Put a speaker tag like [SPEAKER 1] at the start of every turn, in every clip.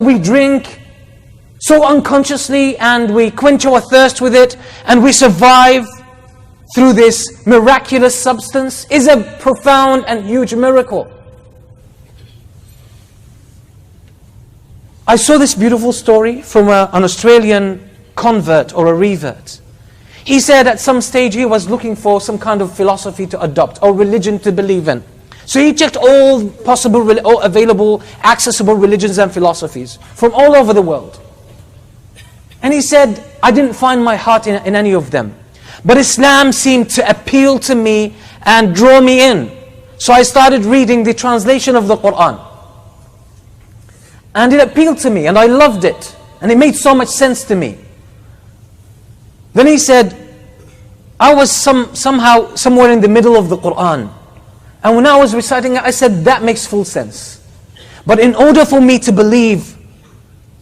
[SPEAKER 1] We drink so unconsciously and we quench our thirst with it and we survive through this miraculous substance is a profound and huge miracle. I saw this beautiful story from an Australian convert or a revert. He said at some stage he was looking for some kind of philosophy to adopt or religion to believe in. So he checked all possible, all available, accessible religions and philosophies from all over the world. And he said, I didn't find my heart in any of them. But Islam seemed to appeal to me and draw me in. So I started reading the translation of the Quran. And it appealed to me and I loved it. And it made so much sense to me. Then he said, I was somehow somewhere in the middle of the Quran. And when I was reciting it, I said, that makes full sense. But in order for me to believe,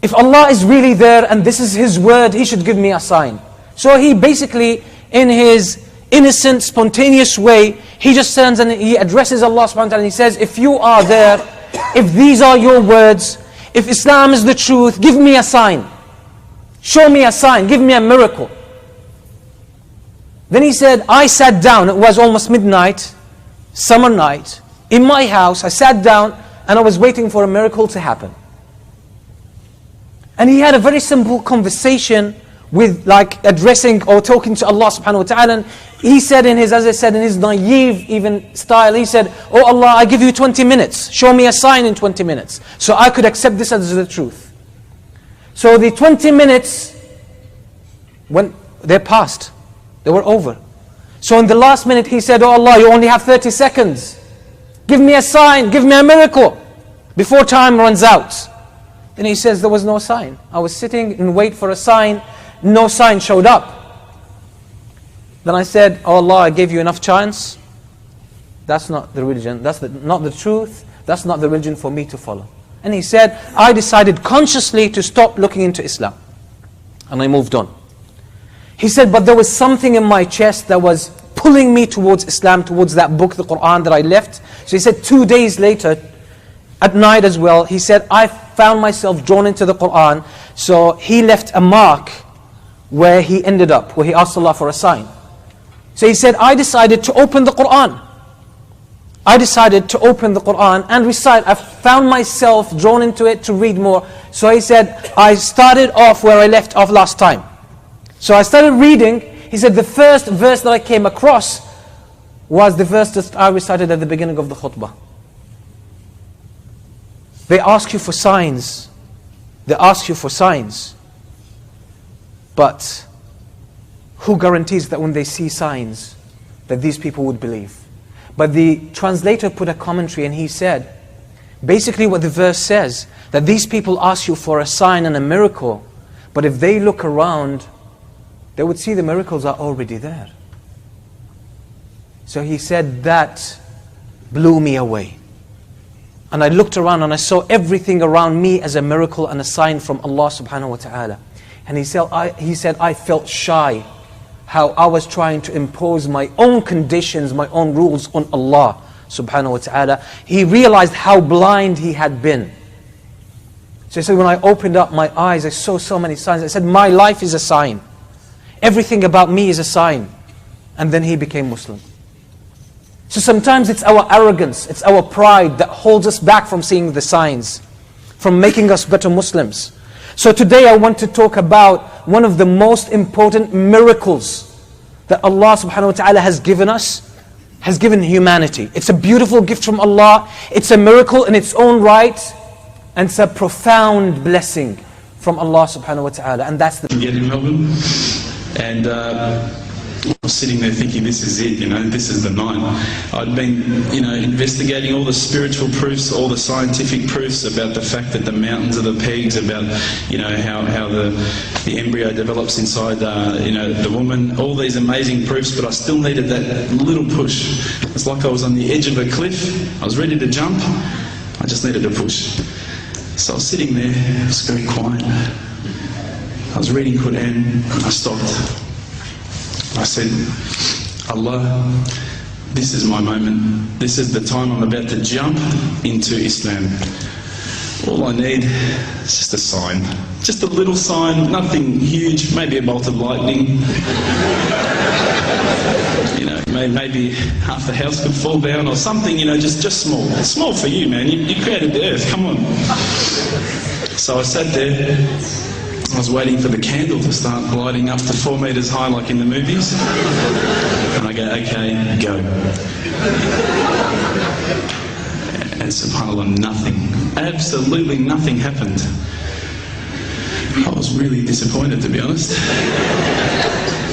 [SPEAKER 1] if Allah is really there and this is His word, He should give me a sign. So he basically, in his innocent, spontaneous way, he just turns and he addresses Allah subhanahu wa ta'ala and he says, if you are there, if these are your words, if Islam is the truth, give me a sign. Show me a sign, give me a miracle. Then he said, I sat down, it was almost midnight, summer night, in my house, I sat down and I was waiting for a miracle to happen. And he had a very simple conversation with like addressing or talking to Allah subhanahu wa ta'ala. And he said in his, as I said, in his naive even style, he said, oh Allah, I give you 20 minutes. Show me a sign in 20 minutes. So I could accept this as the truth. So the 20 minutes, when they passed, they were over. So in the last minute he said, oh Allah, you only have 30 seconds. Give me a sign, give me a miracle before time runs out. Then he says there was no sign. I was sitting and wait for a sign. No sign showed up. Then I said, oh Allah, I gave you enough chance. That's not the religion. That's not the truth. That's not the religion for me to follow. And he said, I decided consciously to stop looking into Islam. And I moved on. He said, but there was something in my chest that was pulling me towards Islam, towards that book, the Quran that I left. So he said 2 days later, at night as well, he said, I found myself drawn into the Quran. So he left a mark where he ended up, where he asked Allah for a sign. So he said, I decided to open the Quran. I decided to open the Quran and recite. I found myself drawn into it to read more. So he said, I started off where I left off last time. So I started reading. He said, the first verse that I came across was the verse that I recited at the beginning of the khutbah. They ask you for signs. They ask you for signs. But who guarantees that when they see signs, that these people would believe? But the translator put a commentary and he said, basically what the verse says, that these people ask you for a sign and a miracle, but if they look around, they would see the miracles are already there. So he said, that blew me away. And I looked around and I saw everything around me as a miracle and a sign from Allah subhanahu wa ta'ala. And he said, I felt shy how I was trying to impose my own conditions, my own rules on Allah subhanahu wa ta'ala. He realized how blind he had been. So he said, when I opened up my eyes, I saw so many signs. I said, my life is a sign. Everything about me is a sign. And then he became Muslim. So sometimes it's our arrogance, it's our pride that holds us back from seeing the signs, from making us better Muslims. So today I want to talk about one of the most important miracles that Allah subhanahu wa ta'ala has given us, has given humanity. It's a beautiful gift from Allah, it's a miracle in its own right, and it's a profound blessing from Allah subhanahu wa ta'ala. And that's the...
[SPEAKER 2] Get in Melbourne, and I was sitting there thinking, this is it, this is the night. I'd been, investigating all the spiritual proofs, all the scientific proofs about the fact that the mountains are the pegs, about, how the embryo develops inside, the woman, all these amazing proofs, but I still needed that little push. It's like I was on the edge of a cliff, I was ready to jump, I just needed a push. So I was sitting there, it was very quiet. I was reading Quran, I stopped. I said, Allah, this is my moment. This is the time I'm about to jump into Islam. all I need is just a sign. Just a little sign, nothing huge, maybe a bolt of lightning. You know, maybe half the house could fall down or something, you know, just small. Small for you, man. You created the earth, come on. So I sat there, I was waiting for the candle to start gliding up to 4 metres high like in the movies. And I go, okay, go. And subhanAllah, nothing, absolutely nothing happened. I was really disappointed, to be honest.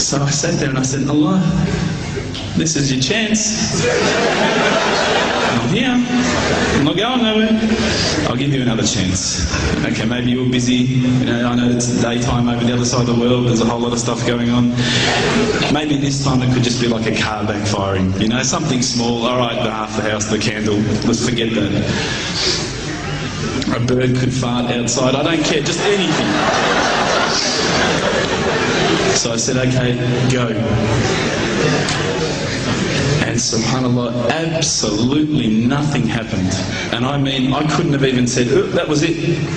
[SPEAKER 2] So I sat there and I said, Allah, this is your chance. I'm here, I'm not going nowhere. I'll give you another chance. Okay, maybe you're busy, you know, I know it's daytime over the other side of the world, there's a whole lot of stuff going on. Maybe this time it could just be like a car backfiring, you know, something small. Alright, half the house, the candle, let's forget that. A bird could fart outside, I don't care, just anything. So I said, okay, go. And subhanAllah, absolutely nothing happened. And I mean, I couldn't have even said, oh, that was it.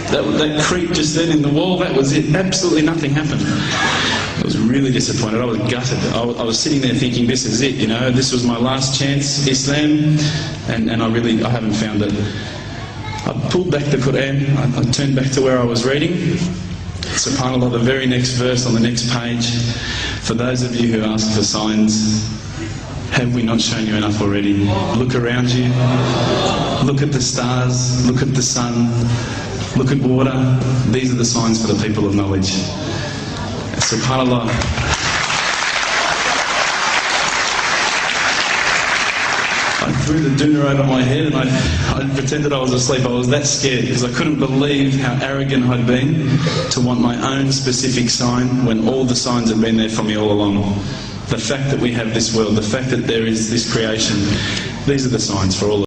[SPEAKER 2] That creep just then in the wall, that was it. Absolutely nothing happened. I was really disappointed. I was gutted. I was sitting there thinking, this is it, you know, this was my last chance, Islam, and I haven't found it. I pulled back the Quran, I turned back to where I was reading. SubhanAllah, the very next verse on the next page, for those of you who ask for signs, have we not shown you enough already? Look around you, look at the stars, look at the sun, look at water. These are the signs for the people of knowledge. SubhanAllah. I threw the doona over my head and I pretended I was asleep. I was that scared because I couldn't believe how arrogant I'd been to want my own specific sign when all the signs had been there for me all along. The fact that we have this world, the fact that there is this creation, these are the signs for all of us.